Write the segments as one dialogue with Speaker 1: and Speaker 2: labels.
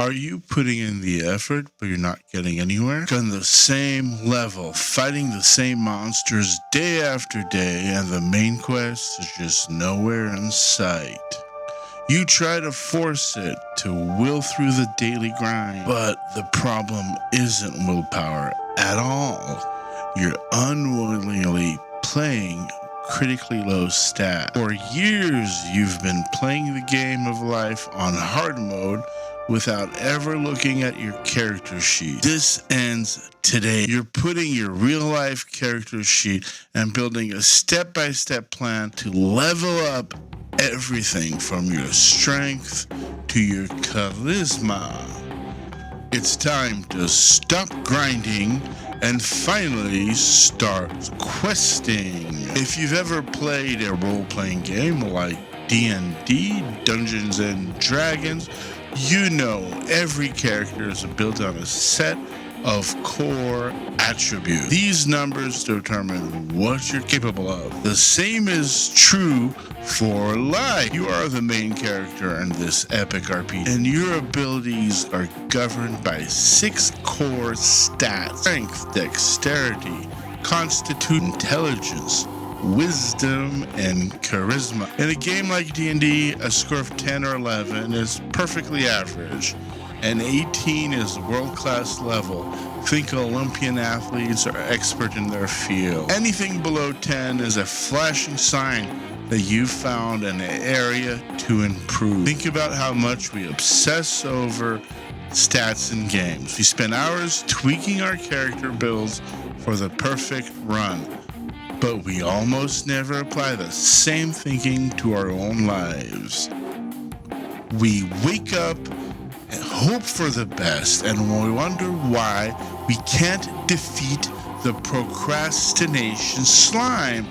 Speaker 1: Are you putting in the effort, but you're not getting anywhere? On the same level, fighting the same monsters day after day, and the main quest is just nowhere in sight. You try to force it to will through the daily grind, but the problem isn't willpower at all. You're unwillingly playing critically low stat. For years, you've been playing the game of life on hard mode without ever looking at your character sheet. This ends today. You're putting your real life character sheet and building a step-by-step plan to level up everything from your strength to your charisma. It's time to stop grinding and finally start questing. If you've ever played a role-playing game like D&D, Dungeons and Dragons, you know every character is built on a set of core attributes. These numbers determine what you're capable of. The same is true for life. You are the main character in this epic RPG, and your abilities are governed by 6 core stats: strength, dexterity, constitution, intelligence, wisdom, and charisma. In a game like D&D, a score of 10 or 11 is perfectly average, and 18 is world-class level. Think Olympian athletes are expert in their field. Anything below 10 is a flashing sign that you've found an area to improve. Think about how much we obsess over stats in games. We spend hours tweaking our character builds for the perfect run, but we almost never apply the same thinking to our own lives. We wake up and hope for the best, and we wonder why we can't defeat the procrastination slime,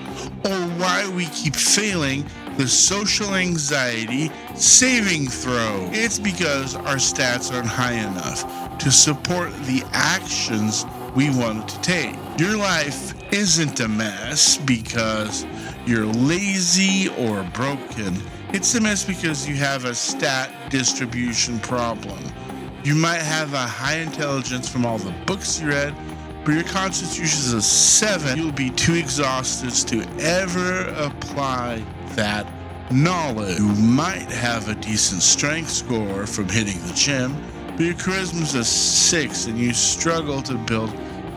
Speaker 1: or why we keep failing the social anxiety saving throw. It's because our stats aren't high enough to support the actions we want to take. Your life isn't a mess because you're lazy or broken. It's a mess because you have a stat distribution problem. You might have a high intelligence from all the books you read, but your constitution is a 7. You'll be too exhausted to ever apply that knowledge. You might have a decent strength score from hitting the gym, but your charisma is a 6, and you struggle to build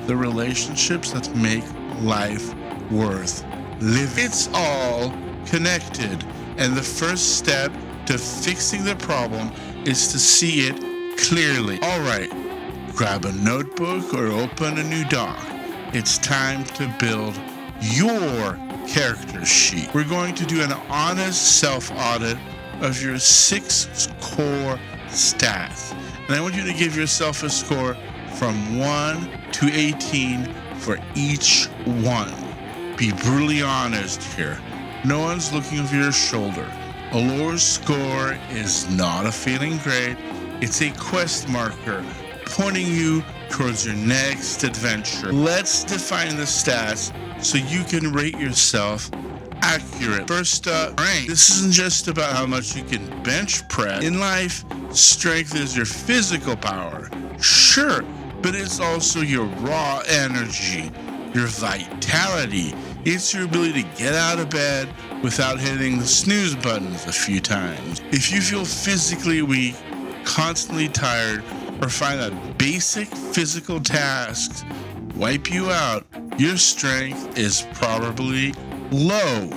Speaker 1: the relationships that make life worth living. It's all connected, and the first step to fixing the problem is to see it clearly. All right, grab a notebook or open a new doc. It's time to build your character sheet. We're going to do an honest self-audit of your 6 core stats, and I want you to give yourself a score from 1 to 18 for each one. Be brutally honest here. No one's looking over your shoulder. A lower score is not a failing grade. It's a quest marker pointing you towards your next adventure. Let's define the stats so you can rate yourself accurate. First up, strength. This isn't just about how much you can bench press. In life, strength is your physical power. Sure, but it's also your raw energy, your vitality. It's your ability to get out of bed without hitting the snooze buttons a few times. If you feel physically weak, constantly tired, or find that basic physical tasks wipe you out, your strength is probably low.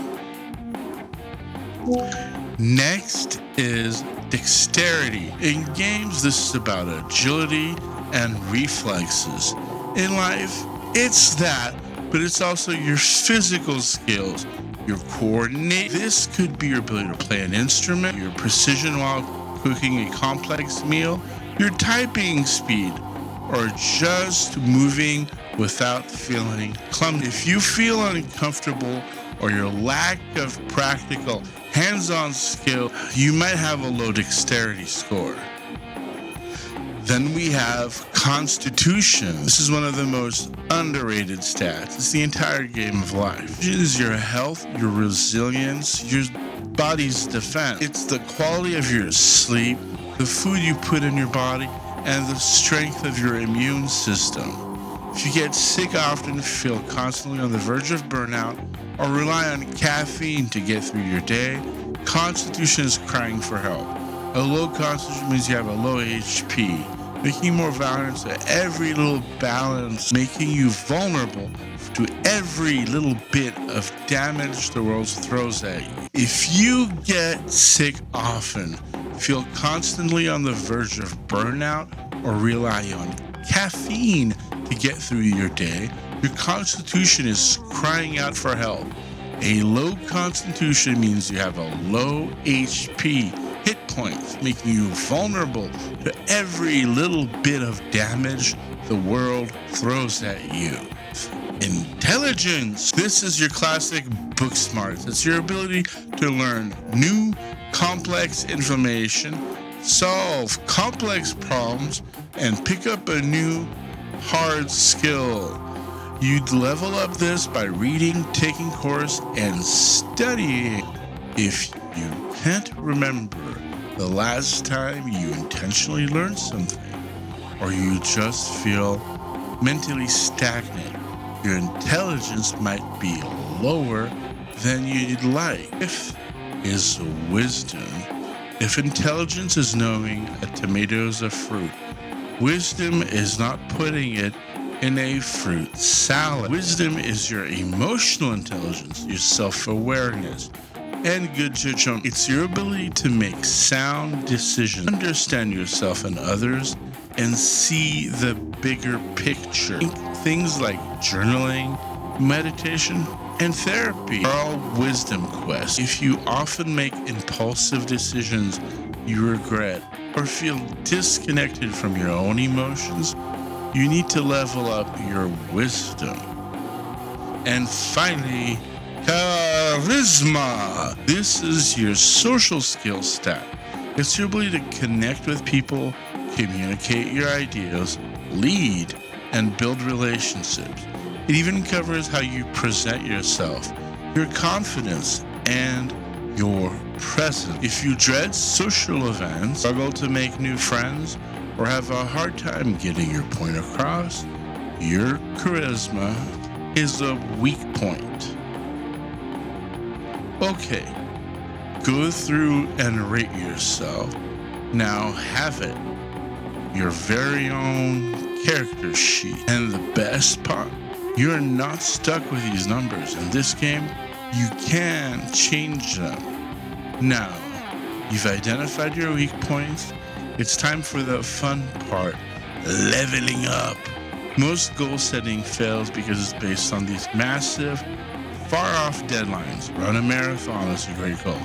Speaker 1: Next is dexterity. In games, this is about agility and reflexes. In life, it's that, but it's also your physical skills, your coordination. This could be your ability to play an instrument, your precision while cooking a complex meal, your typing speed, or just moving without feeling clumsy. If you feel uncomfortable or your lack of practical hands-on skill, you might have a low dexterity score. Then we have constitution. This is one of the most underrated stats. It's the entire game of life. It is your health, your resilience, your body's defense. It's the quality of your sleep, the food you put in your body, and the strength of your immune system. If you get sick often, feel constantly on the verge of burnout, or rely on caffeine to get through your day, constitution is crying for help. A low constitution means you have a low HP, making you more vulnerable to every little balance, making you vulnerable to every little bit of damage the world throws at you. If you get sick often, feel constantly on the verge of burnout, or rely on caffeine to get through your day, your constitution is crying out for help. A low constitution means you have a low HP, hit points, making you vulnerable to every little bit of damage the world throws at you. Intelligence. This is your classic book smarts. It's your ability to learn new, complex information, solve complex problems, and pick up a new, hard skill. You'd level up this by reading, taking course, and studying. If you can't remember the last time you intentionally learned something, or you just feel mentally stagnant, your intelligence might be lower than you'd like. If is wisdom. If intelligence is knowing a tomato is a fruit, wisdom is not putting it in a fruit salad. Wisdom is your emotional intelligence, your self-awareness, and good judgment. It's your ability to make sound decisions, understand yourself and others, and see the bigger picture. Things like journaling, meditation, and therapy are all wisdom quests. If you often make impulsive decisions you regret or feel disconnected from your own emotions, you need to level up your wisdom. And finally, charisma. This is your social skills stat. It's your ability to connect with people, communicate your ideas, lead, and build relationships. It even covers how you present yourself, your confidence, and your presence. If you dread social events, struggle to make new friends, or have a hard time getting your point across, your charisma is a weak point. Okay, go through and rate yourself. Now have it, your very own character sheet. And the best part, you're not stuck with these numbers. In this game, you can change them. Now, you've identified your weak points. It's time for the fun part, leveling up. Most goal setting fails because it's based on these massive, far-off deadlines. Run a marathon is a great goal,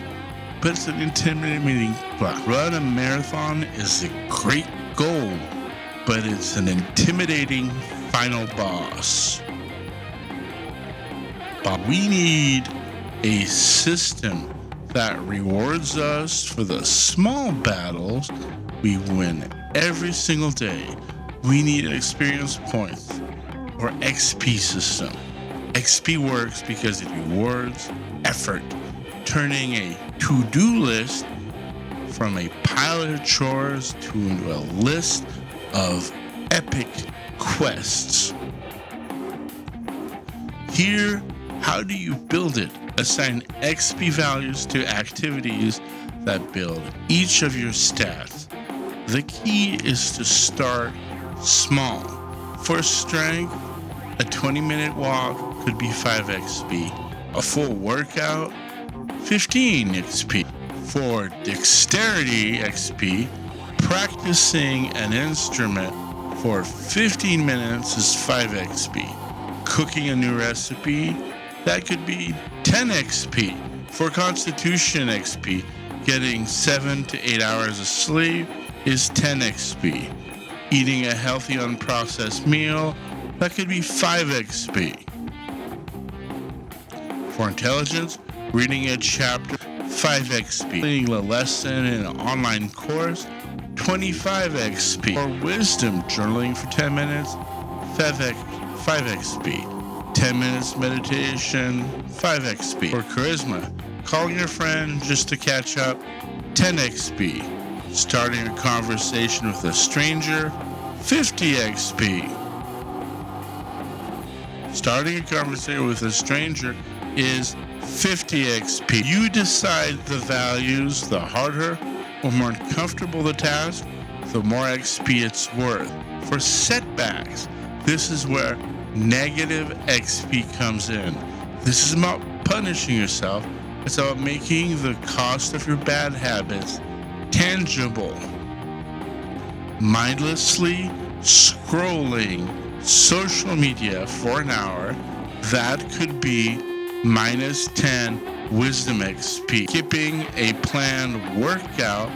Speaker 1: but it's an intimidating block. Run a marathon is a great goal, but it's an intimidating final boss. But we need a system that rewards us for the small battles we win every single day. We need an experience points or XP system. XP works because it rewards effort, turning a to-do list from a pile of chores to a list of epic quests. Here, how do you build it? Assign XP values to activities that build each of your stats. The key is to start small. For strength, a 20-minute walk could be 5 XP. A full workout, 15 XP. For dexterity XP, practicing an instrument for 15 minutes is 5 XP. Cooking a new recipe, that could be 10 XP. For Constitution XP, getting 7 to 8 hours of sleep is 10 XP. Eating a healthy unprocessed meal, that could be 5 XP. For intelligence, reading a chapter, 5 XP. Completing a lesson in an online course, 25 XP. For wisdom, journaling for 10 minutes, 5 XP. 10 minutes meditation, 5 XP. For charisma, calling your friend just to catch up, 10 XP. Starting a conversation with a stranger, 50 XP. Starting a conversation with a stranger is 50 XP. You decide the values. The harder or more uncomfortable the task, the more XP it's worth. For setbacks, this is where negative XP comes in. This is about punishing yourself. It's about making the cost of your bad habits tangible. Mindlessly scrolling social media for an hour, that could be minus 10 wisdom XP. Skipping a planned workout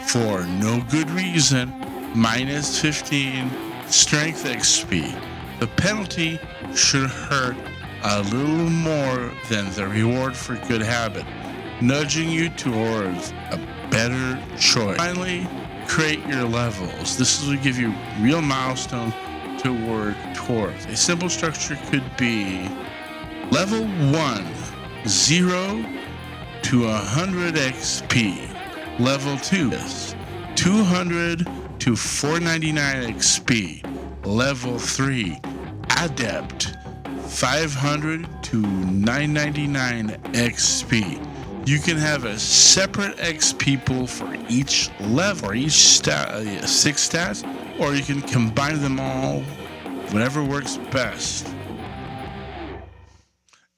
Speaker 1: for no good reason, minus 15 strength XP. The penalty should hurt a little more than the reward for good habit, nudging you towards a better choice. Finally, create your levels. This will give you real milestones to work towards. A simple structure could be level 1, 0 to 100 XP. Level 2, 200 to 499 XP. Level 3, Adept, 500 to 999 XP. You can have a separate XP pool for each level, or each 6 stats, or you can combine them all, whatever works best.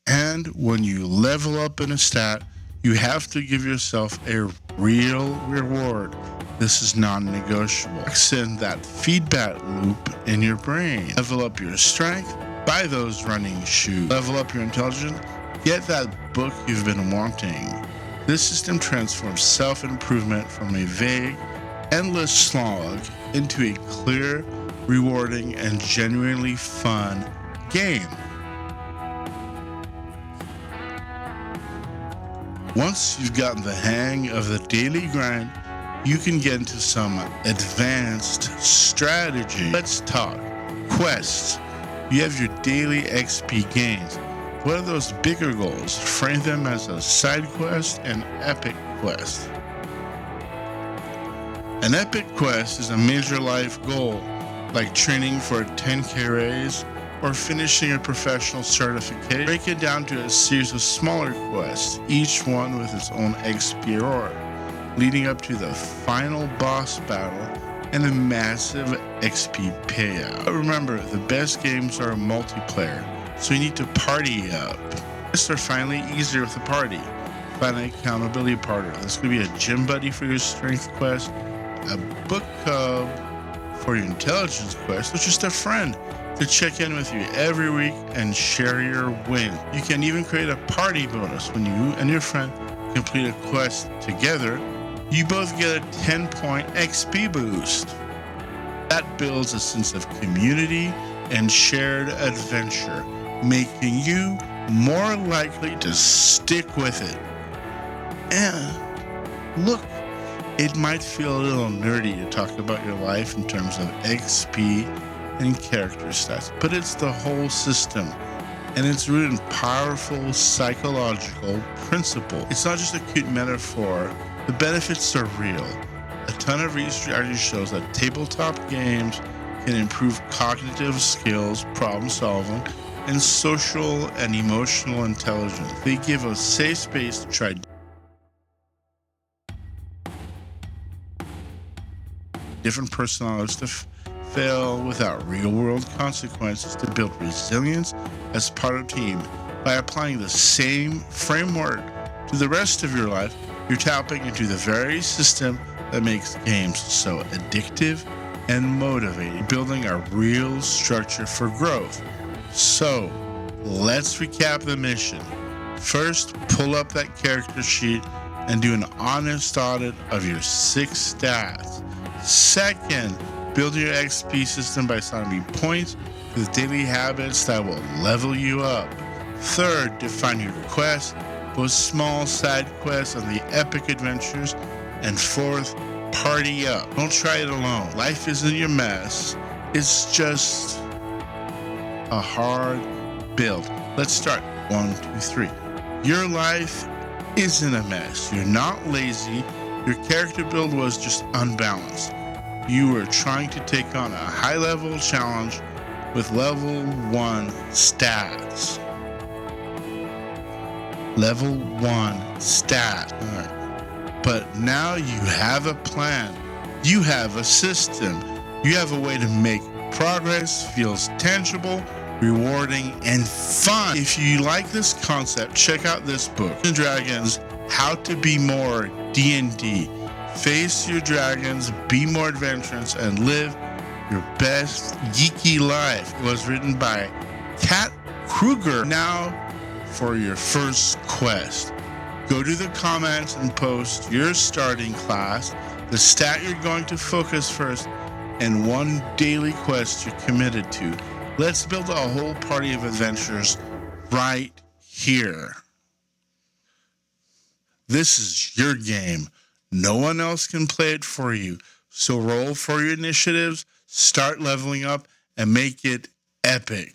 Speaker 1: And when you level up in a stat, you have to give yourself a real reward. This is non-negotiable. Send that feedback loop in your brain. Level up your strength, buy those running shoes. Level up your intelligence, get that book you've been wanting. This system transforms self-improvement from a vague, endless slog into a clear, rewarding, and genuinely fun game. Once you've gotten the hang of the daily grind, you can get into some advanced strategy. Let's talk quests. You have your daily XP gains. What are those bigger goals? Frame them as a side quest and epic quest. An epic quest is a major life goal, like training for a 10K race or finishing a professional certification. Break it down to a series of smaller quests, each one with its own XP reward, leading up to the final boss battle and a massive XP payout. But remember, the best games are multiplayer, so you need to party up. Quests are finally easier with a party. Find an accountability partner. This could be a gym buddy for your strength quest, a book club for your intelligence quest, or just a friend to check in with you every week and share your win. You can even create a party bonus when you and your friend complete a quest together. You both get a 10-point XP boost. That builds a sense of community and shared adventure, making you more likely to stick with it. And look, it might feel a little nerdy to talk about your life in terms of XP and character stats, but it's the whole system, and it's rooted in powerful psychological principle. It's not just a cute metaphor. The benefits are real. A ton of research shows that tabletop games can improve cognitive skills, problem solving, and social and emotional intelligence. They give a safe space to try different personalities to fail without real-world consequences, to build resilience as part of a team. By applying the same framework to the rest of your life, you're tapping into the very system that makes games so addictive and motivating, building a real structure for growth. So, let's recap the mission. First, pull up that character sheet and do an honest audit of your 6 stats. Second, build your XP system by assigning points with daily habits that will level you up. Third, define your quest, both small side quests and the epic adventures. And fourth, party up. Don't try it alone. Life isn't your mess. It's just a hard build. Let's start. 1, 2, 3. Your life isn't a mess. You're not lazy. Your character build was just unbalanced. You were trying to take on a high-level challenge with level 1 stats. Level 1 stat. Right. But now you have a plan. You have a system. You have a way to make progress feels tangible, rewarding, and fun. If you like this concept, check out this book, Dungeons & Dragons, How to Be More D&D. Face your dragons, be more adventurous, and live your best geeky life. It was written by Kat Kruger. Now for your first quest. Go to the comments and post your starting class, the stat you're going to focus first, and one daily quest you're committed to. Let's build a whole party of adventurers right here. This is your game. No one else can play it for you. So roll for your initiatives, start leveling up, and make it epic.